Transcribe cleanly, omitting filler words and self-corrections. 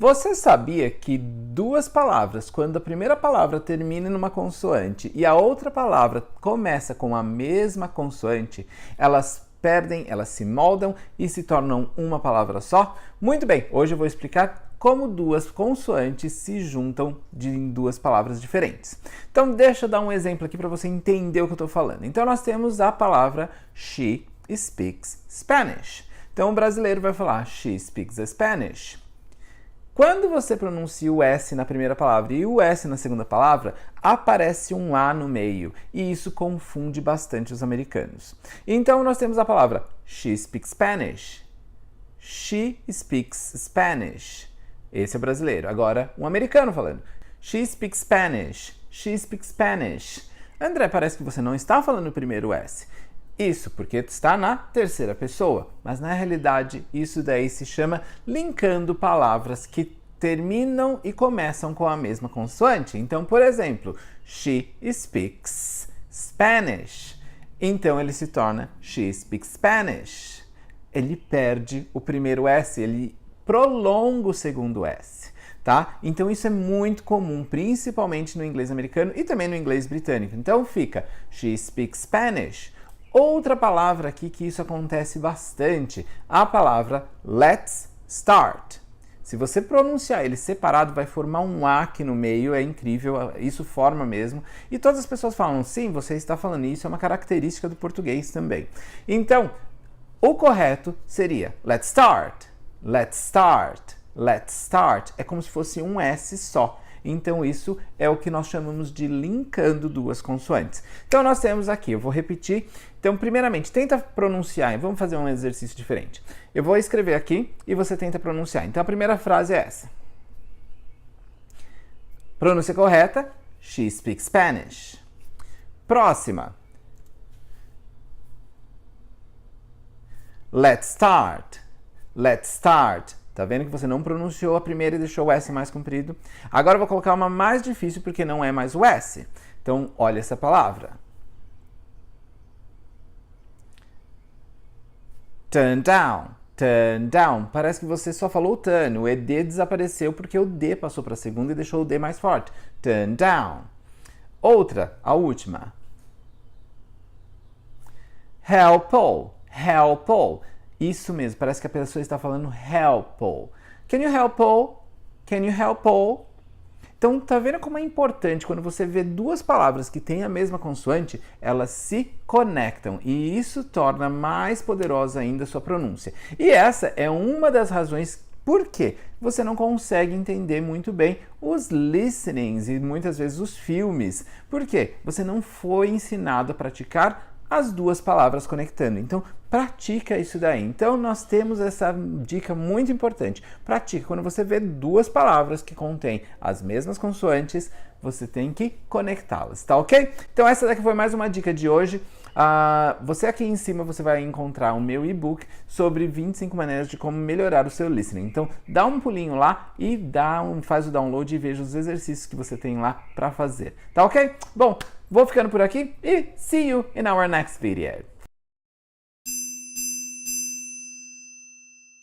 Você sabia que duas palavras, quando a primeira palavra termina numa consoante e a outra palavra começa com a mesma consoante, elas se moldam e se tornam uma palavra só? Muito bem, hoje eu vou explicar como duas consoantes se juntam em duas palavras diferentes. Então deixa eu dar um exemplo aqui para você entender o que eu estou falando. Então nós temos a palavra She speaks Spanish. Então o brasileiro vai falar She speaks Spanish. Quando você pronuncia o S na primeira palavra e o S na segunda palavra, aparece um A no meio, e isso confunde bastante os americanos. Então nós temos a palavra She speaks Spanish. She speaks Spanish. Esse é o brasileiro. Agora, um americano falando She speaks Spanish. She speaks Spanish. André, parece que você não está falando o primeiro S. Isso porque está na terceira pessoa, mas na realidade isso daí se chama linkando palavras que terminam e começam com a mesma consoante. Então, por exemplo, she speaks Spanish. Então ele se torna she speaks Spanish. Ele perde o primeiro S, ele prolonga o segundo S. Tá? Então isso é muito comum, principalmente no inglês americano e também no inglês britânico. Então fica she speaks Spanish. Outra palavra aqui que isso acontece bastante, a palavra let's start. Se você pronunciar ele separado, vai formar um A aqui no meio, é incrível, isso forma mesmo. E todas as pessoas falam, sim, você está falando isso, é uma característica do português também. Então, o correto seria let's start, let's start, let's start. É como se fosse um S só. Então isso é o que nós chamamos de linkando duas consoantes. Então nós temos aqui, eu vou repetir. Então primeiramente, tenta pronunciar, vamos fazer um exercício diferente. Eu vou escrever aqui e você tenta pronunciar. Então a primeira frase é essa. Pronúncia correta, she speaks Spanish. Próxima. Let's start, let's start. Tá vendo que você não pronunciou a primeira e deixou o S mais comprido? Agora eu vou colocar uma mais difícil porque não é mais o S. Então, olha essa palavra. Turn down, turn down. Parece que você só falou o turn. O ED desapareceu porque o D passou para a segunda e deixou o D mais forte. Turn down. Outra, a última. Help all, help all. Isso mesmo, parece que a pessoa está falando help all. Can you help all? Can you help all? Então, tá vendo como é importante quando você vê duas palavras que têm a mesma consoante, elas se conectam e isso torna mais poderosa ainda a sua pronúncia. E essa é uma das razões por que você não consegue entender muito bem os listenings e muitas vezes os filmes. Por quê? Você não foi ensinado a praticar as duas palavras conectando. Então, pratica isso daí. Então, nós temos essa dica muito importante. Pratica. Quando você vê duas palavras que contêm as mesmas consoantes, você tem que conectá-las, tá ok? Então, essa daqui foi mais uma dica de hoje. Você aqui em cima, você vai encontrar o meu e-book sobre 25 maneiras de como melhorar o seu listening. Então, dá um pulinho lá e faz o download e veja os exercícios que você tem lá para fazer. Tá ok? Bom, vou ficando por aqui e see you in our next video.